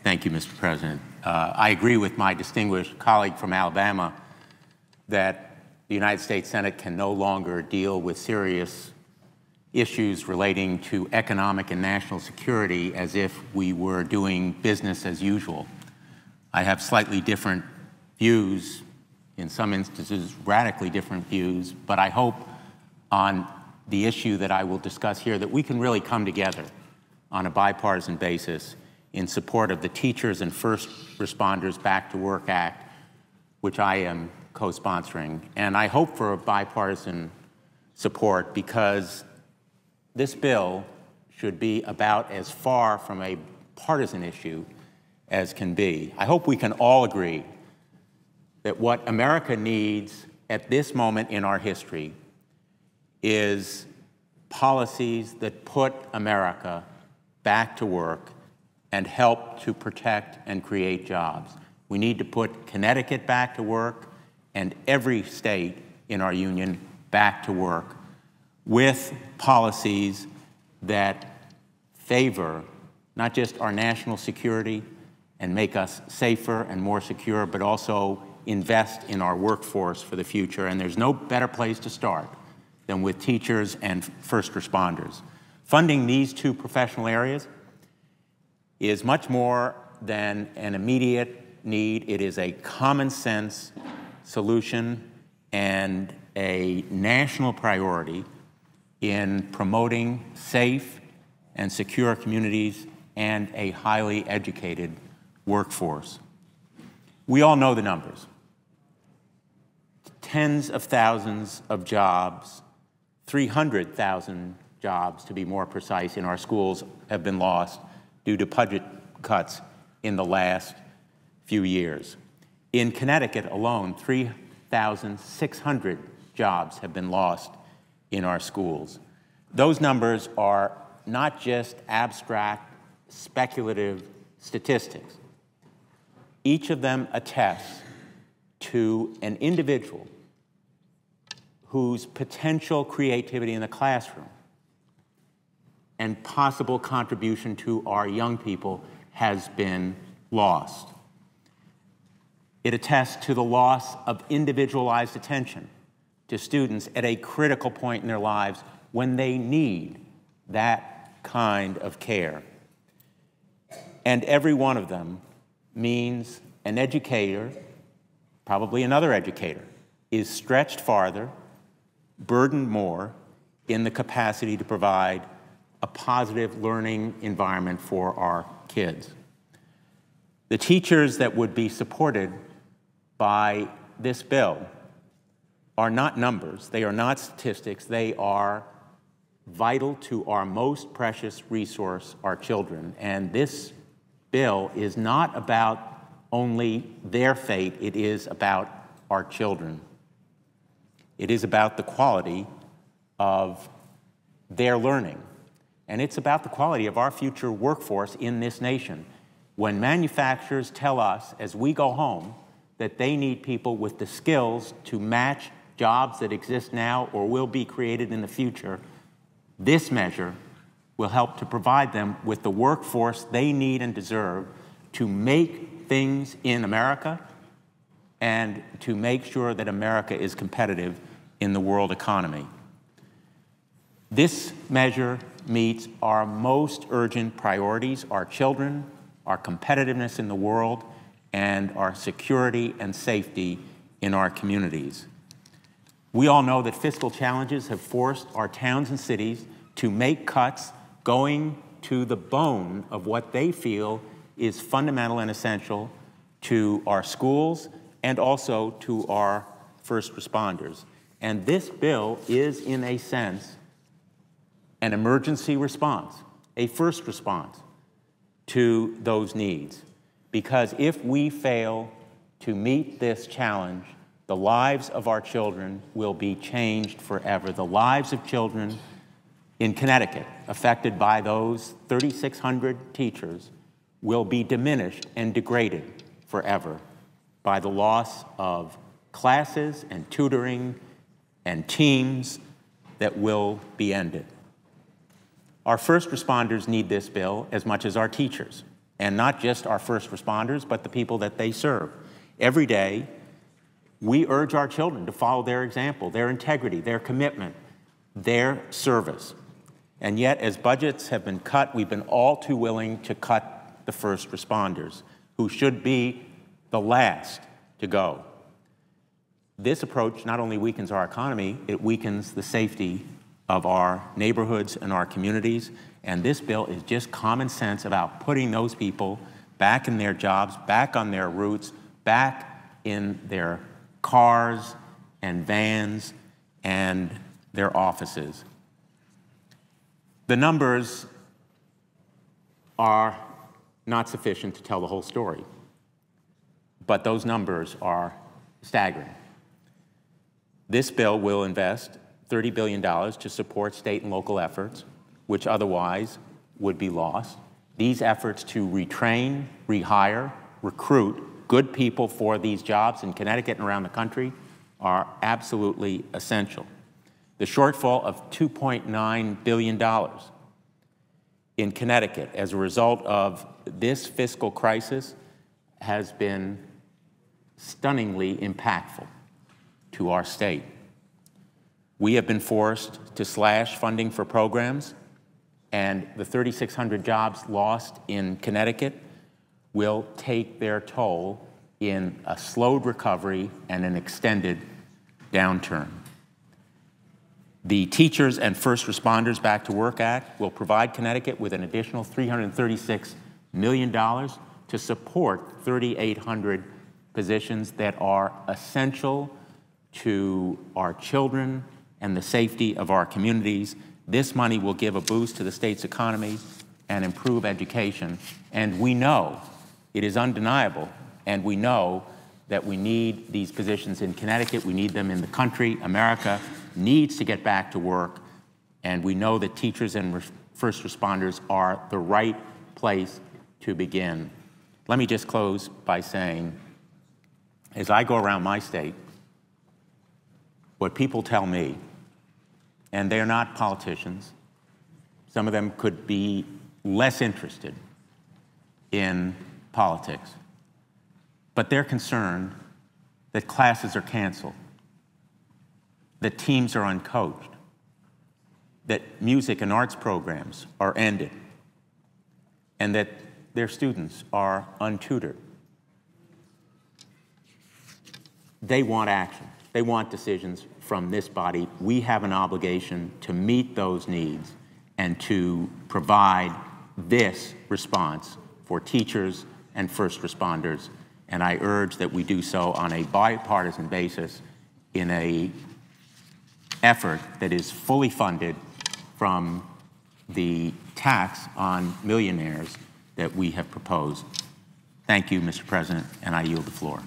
Thank you, Mr. President. I agree with my distinguished colleague from Alabama that the United States Senate can no longer deal with serious issues relating to economic and national security as if we were doing business as usual. I have slightly different views, in some instances radically different views, but I hope on the issue that I will discuss here that we can really come together on a bipartisan basis in support of the Teachers and First Responders Back to Work Act, which I am co-sponsoring. And I hope for a bipartisan support because this bill should be about as far from a partisan issue as can be. I hope we can all agree that what America needs at this moment in our history is policies that put America back to work and help to protect and create jobs. We need to put Connecticut back to work and every state in our union back to work with policies that favor not just our national security and make us safer and more secure, but also invest in our workforce for the future. And there's no better place to start than with teachers and first responders. Funding these two professional areas is much more than an immediate need. It is a common sense solution and a national priority in promoting safe and secure communities and a highly educated workforce. We all know the numbers. Tens of thousands of jobs, 300,000 jobs to be more precise, in our schools have been lost due to budget cuts in the last few years. In Connecticut alone, 3,600 jobs have been lost in our schools. Those numbers are not just abstract, speculative statistics. Each of them attests to an individual whose potential creativity in the classroom and possible contribution to our young people has been lost. It attests to the loss of individualized attention to students at a critical point in their lives when they need that kind of care. And every one of them means an educator, probably another educator, is stretched farther, burdened more in the capacity to provide a positive learning environment for our kids. The teachers that would be supported by this bill are not numbers, they are not statistics, they are vital to our most precious resource, our children. And this bill is not about only their fate, it is about our children. It is about the quality of their learning. And it's about the quality of our future workforce in this nation. When manufacturers tell us as we go home that they need people with the skills to match jobs that exist now or will be created in the future, this measure will help to provide them with the workforce they need and deserve to make things in America and to make sure that America is competitive in the world economy. This measure meets our most urgent priorities, our children, our competitiveness in the world, and our security and safety in our communities. We all know that fiscal challenges have forced our towns and cities to make cuts going to the bone of what they feel is fundamental and essential to our schools and also to our first responders. And this bill is, in a sense, an emergency response, a first response to those needs. Because if we fail to meet this challenge, the lives of our children will be changed forever. The lives of children in Connecticut affected by those 3,600 teachers will be diminished and degraded forever by the loss of classes and tutoring and teams that will be ended. Our first responders need this bill as much as our teachers. and not just our first responders, but the people that they serve. Every day, we urge our children to follow their example, their integrity, their commitment, their service. And yet, as budgets have been cut, we've been all too willing to cut the first responders, who should be the last to go. This approach not only weakens our economy, it weakens the safety of our neighborhoods and our communities. And this bill is just common sense about putting those people back in their jobs, back on their routes, back in their cars and vans and their offices. The numbers are not sufficient to tell the whole story, but those numbers are staggering. This bill will invest $30 billion to support state and local efforts, which otherwise would be lost. These efforts to retrain, rehire, recruit good people for these jobs in Connecticut and around the country are absolutely essential. The shortfall of $2.9 billion in Connecticut as a result of this fiscal crisis has been stunningly impactful to our state. We have been forced to slash funding for programs, and the 3,600 jobs lost in Connecticut will take their toll in a slowed recovery and an extended downturn. The Teachers and First Responders Back to Work Act will provide Connecticut with an additional $336 million to support 3,800 positions that are essential to our children and the safety of our communities. This money will give a boost to the state's economy and improve education. And we know, it is undeniable, and we know that we need these positions in Connecticut, we need them in the country. America needs to get back to work, and we know that teachers and first responders are the right place to begin. Let me just close by saying, as I go around my state, what people tell me, and they're not politicians, some of them could be less interested in politics, but they're concerned that classes are canceled, that teams are uncoached, that music and arts programs are ended, and that their students are untutored. They want action. They want decisions from this body. We have an obligation to meet those needs and to provide this response for teachers and first responders. And I urge that we do so on a bipartisan basis in an effort that is fully funded from the tax on millionaires that we have proposed. Thank you, Mr. President, and I yield the floor.